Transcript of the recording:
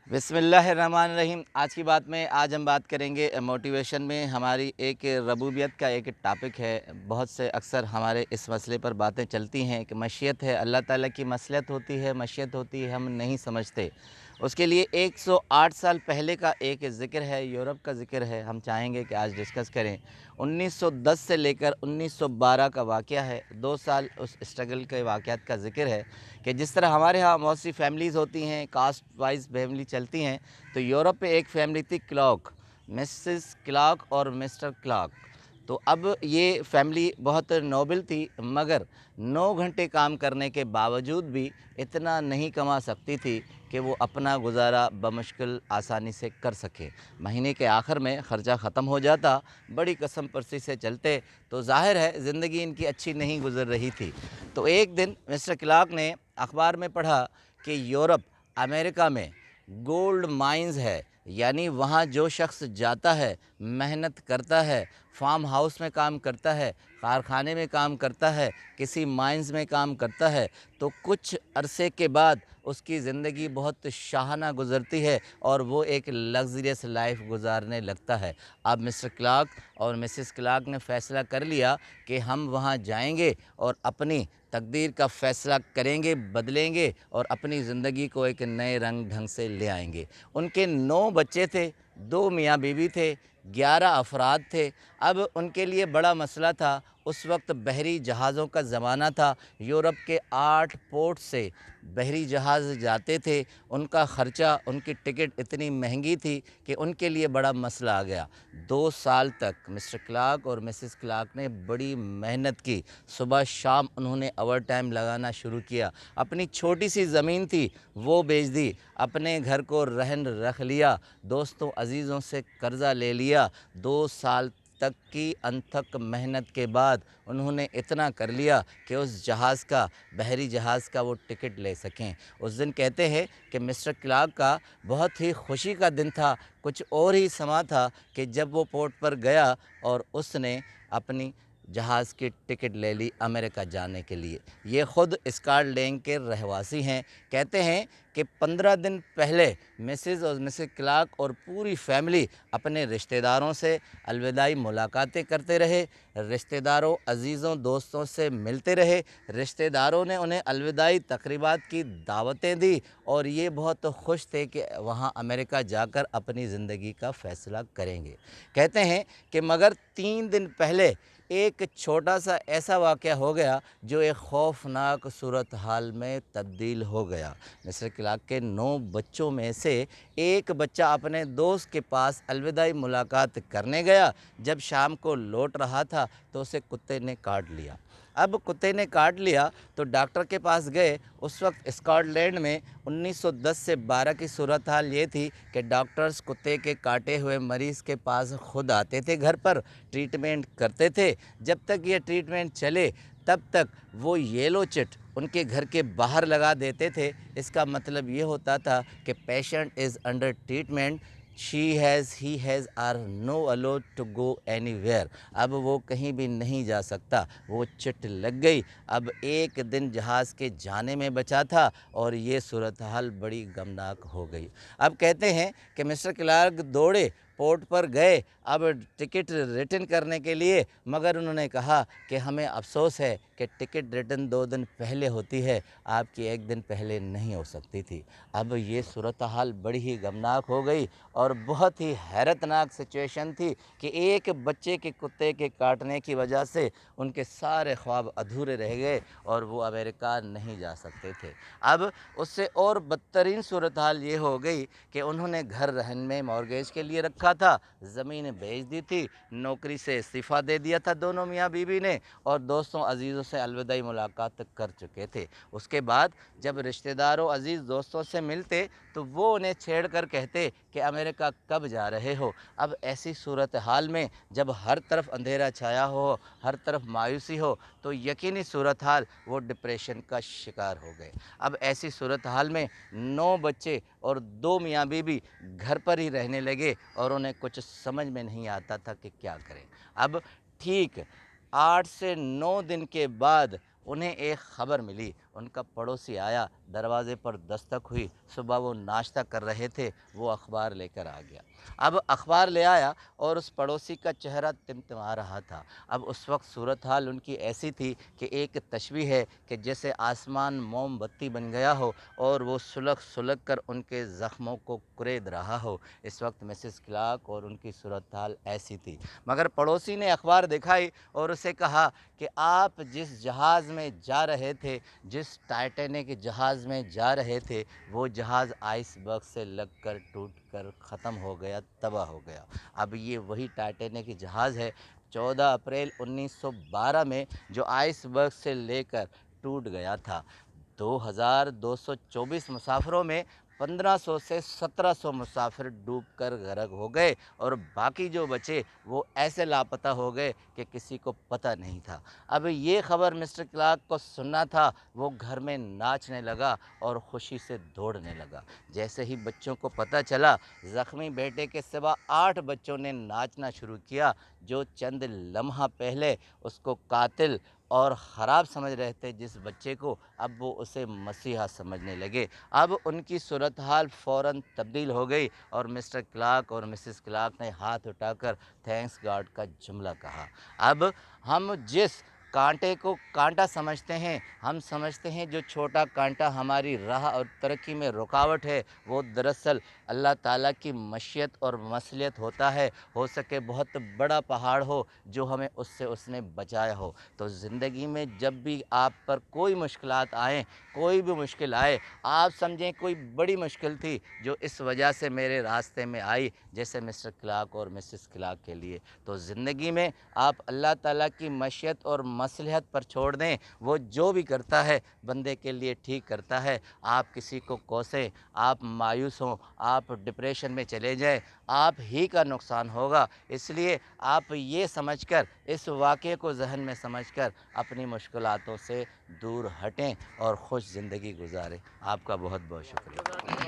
बिस्मिल्लाहिर्रहमानिर्रहीम। आज की बात में आज हम बात करेंगे मोटिवेशन में हमारी एक रबूबियत का एक टॉपिक है। बहुत से अक्सर हमारे इस मसले पर बातें चलती हैं कि मशीयत है, अल्लाह ताला की मसलहत होती है, मशीयत होती है, हम नहीं समझते। उसके लिए 108 साल पहले का एक ज़िक्र है, यूरोप का ज़िक्र है, हम चाहेंगे कि आज डिस्कस करें। 1910 से लेकर 1912 का वाक़या है, 2 साल उस स्ट्रगल के वाक़यात का ज़िक्र है कि जिस तरह हमारे यहाँ बहुत सी फैमिलीज़ होती हैं, कास्ट वाइज फैमिली चलती हैं, तो यूरोप में एक फैमिली थी क्लॉक, मिसेस क्लॉक और मिस्टर क्लॉक। तो अब ये फैमिली बहुत नोबल थी, मगर 9 घंटे काम करने के बावजूद भी इतना नहीं कमा सकती थी कि वो अपना गुजारा बमुश्किल आसानी से कर सके। महीने के आखिर में ख़र्चा ख़त्म हो जाता, बड़ी कसम परसी से चलते, तो ज़ाहिर है ज़िंदगी इनकी अच्छी नहीं गुज़र रही थी। तो एक दिन मिस्टर क्लार्क ने अखबार में पढ़ा कि यूरोप, अमेरिका में गोल्ड माइंस है, यानी वहाँ जो शख्स जाता है, मेहनत करता है, फार्म हाउस में काम करता है, कारखाने में काम करता है, किसी माइंस में काम करता है, तो कुछ अरसे के बाद उसकी ज़िंदगी बहुत शाहाना गुज़रती है और वो एक लग्ज़रियस लाइफ गुजारने लगता है। अब मिस्टर क्लार्क और मिसेस क्लार्क ने फ़ैसला कर लिया कि हम वहाँ जाएंगे और अपनी तकदीर का फ़ैसला करेंगे, बदलेंगे और अपनी ज़िंदगी को एक नए रंग ढंग से ले आएंगे। उनके 9 बच्चे थे, 2 मियाँ बीवी थे, 11 अफराद थे। अब उनके लिए बड़ा मसला था, उस वक्त बहरी जहाज़ों का ज़माना था। यूरोप के 8 पोर्ट से बहरी जहाज़ जाते थे, उनका ख़र्चा, उनकी टिकट इतनी महंगी थी कि उनके लिए बड़ा मसला आ गया। 2 साल तक मिस्टर क्लार्क और मिसेस क्लार्क ने बड़ी मेहनत की। सुबह शाम उन्होंने ओवर टाइम लगाना शुरू किया। अपनी छोटी सी ज़मीन थी वो बेच दी, अपने घर को रहन रख लिया, दोस्तों अजीज़ों से कर्ज़ा ले लिया। 2 साल तक की अनथक मेहनत के बाद उन्होंने इतना कर लिया कि उस जहाज़ का, बहरी जहाज़ का वो टिकट ले सकें। उस दिन कहते हैं कि मिस्टर क्लार्क का बहुत ही खुशी का दिन था। कुछ और ही समा था कि जब वो पोर्ट पर गया और उसने अपनी जहाज़ की टिकट ले ली अमेरिका जाने के लिए। ये ख़ुद स्कॉटलैंड के रहवासी हैं। कहते हैं कि 15 दिन पहले मिसेस और मिसेस क्लार्क और पूरी फैमिली अपने रिश्तेदारों से अलविदाई मुलाकातें करते रहे, रिश्तेदारों, अजीज़ों, दोस्तों से मिलते रहे। रिश्तेदारों ने उन्हें अलविदाई तकरीबात की दावतें दी और ये बहुत खुश थे कि वहाँ अमेरिका जाकर अपनी ज़िंदगी का फ़ैसला करेंगे। कहते हैं कि मगर 3 दिन पहले एक छोटा सा ऐसा वाक़या हो गया जो एक खौफनाक सूरत हाल में तब्दील हो गया। मिस्टर क्लार्क के 9 बच्चों में से एक बच्चा अपने दोस्त के पास अलविदाई मुलाकात करने गया। जब शाम को लौट रहा था तो उसे कुत्ते ने काट लिया। अब कुत्ते ने काट लिया तो डॉक्टर के पास गए। उस वक्त स्कॉटलैंड में 1910 से 12 की सूरत हाल ये थी कि डॉक्टर्स कुत्ते के काटे हुए मरीज़ के पास खुद आते थे, घर पर ट्रीटमेंट करते थे। जब तक ये ट्रीटमेंट चले तब तक वो येलो चिट उनके घर के बाहर लगा देते थे। इसका मतलब ये होता था कि patient is under treatment, she has, he has are no allow to go anywhere. अब वो कहीं भी नहीं जा सकता। वो चिट लग गई। अब एक दिन जहाज़ के जाने में बचा था और ये सूरत हाल बड़ी गमनाक हो गई। अब कहते हैं कि मिस्टर क्लार्क दौड़े, पोर्ट पर गए अब टिकट रिटर्न करने के लिए, मगर उन्होंने कहा कि हमें अफसोस है कि टिकट रिटर्न 2 दिन पहले होती है, आपकी 1 दिन पहले नहीं हो सकती थी। अब ये सूरत हाल बड़ी ही गमनाक हो गई और बहुत ही हैरतनाक सिचुएशन थी कि एक बच्चे के कुत्ते के काटने की वजह से उनके सारे ख्वाब अधूरे रह गए और वो अमेरिका नहीं जा सकते थे। अब उससे और बदतरीन सूरत हाल ये हो गई कि उन्होंने घर रहन में मॉर्गेज के लिए रखा था, ज़मीन बेच दी थी, नौकरी से इस्तीफ़ा दे दिया था दोनों मियाँ बीवी ने और दोस्तों अजीज़ों से अलविदाई मुलाकात कर चुके थे। उसके बाद जब रिश्तेदारों, अजीज़, दोस्तों से मिलते तो वो उन्हें छेड़ कर कहते कि अमेरिका कब जा रहे हो। अब ऐसी सूरत हाल में जब हर तरफ अंधेरा छाया हो, हर तरफ मायूसी हो, तो यकीनी सूरत हाल वो डिप्रेशन का शिकार हो गए। अब ऐसी सूरत हाल में 9 बच्चे और 2 मियाँ बीवी घर पर ही रहने लगे और उन्हें कुछ समझ में नहीं आता था कि क्या करें। अब ठीक 8 से 9 दिन के बाद उन्हें एक ख़बर मिली। ان کا پڑوسی آیا، دروازے پر دستک ہوئی، صبح وہ ناشتہ کر رہے تھے، وہ اخبار لے کر آ گیا۔ اب اخبار لے آیا اور اس پڑوسی کا چہرہ تمتما رہا تھا۔ اب اس وقت صورتحال ان کی ایسی تھی کہ ایک تشبیہ ہے کہ جیسے آسمان موم بتی بن گیا ہو اور وہ سلگ سلگ کر ان کے زخموں کو کرید رہا ہو۔ اس وقت مسز کلارک اور ان کی صورتحال ایسی تھی، مگر پڑوسی نے اخبار دکھائی اور اسے کہا کہ آپ جس جہاز میں جا رہے تھے، جس ٹائٹینک جہاز میں جا رہے تھے، وہ جہاز آئس برگ سے لگ کر ٹوٹ کر ختم ہو گیا، تباہ ہو گیا۔ اب یہ وہی ٹائٹینک جہاز ہے 14 اپریل 1912 میں جو آئس برگ سے لے کر ٹوٹ گیا تھا۔ 2224 مسافروں میں 1500 سے 1700 مسافر ڈوب کر غرق ہو گئے اور باقی جو بچے وہ ایسے لاپتہ ہو گئے کہ کسی کو پتہ نہیں تھا۔ اب یہ خبر مسٹر کلارک کو سننا تھا، وہ گھر میں ناچنے لگا اور خوشی سے دوڑنے لگا۔ جیسے ہی بچوں کو پتہ چلا، زخمی بیٹے کے سوا 8 بچوں نے ناچنا شروع کیا۔ جو چند لمحہ پہلے اس کو قاتل اور خراب سمجھ رہے تھے جس بچے کو، اب وہ اسے مسیحا سمجھنے لگے۔ اب ان کی صورتحال فوراً تبدیل ہو گئی اور مسٹر کلارک اور مسز کلارک نے ہاتھ اٹھا کر تھینکس گاڈ کا جملہ کہا۔ اب ہم جس کانٹے کو کانٹا سمجھتے ہیں، ہم سمجھتے ہیں جو چھوٹا کانٹا ہماری راہ اور ترقی میں رکاوٹ ہے، وہ دراصل اللہ تعالیٰ کی مشیت اور مصلحت ہوتا ہے۔ ہو سکے بہت بڑا پہاڑ ہو جو ہمیں اس نے بچایا ہو۔ تو زندگی میں جب بھی آپ پر کوئی مشکلات آئیں، کوئی بھی مشکل آئے، آپ سمجھیں کوئی بڑی مشکل تھی جو اس وجہ سے میرے راستے میں آئی، جیسے مسٹر کلارک اور مسز کلارک کے لیے، تو زندگی میں آپ اللہ تعالیٰ کی مشیت اور مصلحت پر چھوڑ دیں۔ وہ جو بھی کرتا ہے بندے کے لیے ٹھیک کرتا ہے۔ آپ کسی کو کوسیں، آپ مایوس ہوں، آپ ڈپریشن میں چلے جائیں، آپ ہی کا نقصان ہوگا۔ اس لیے آپ یہ سمجھ کر، اس واقعے کو ذہن میں سمجھ کر اپنی مشکلاتوں سے دور ہٹیں اور خوش زندگی گزاریں۔ آپ کا بہت بہت شکریہ۔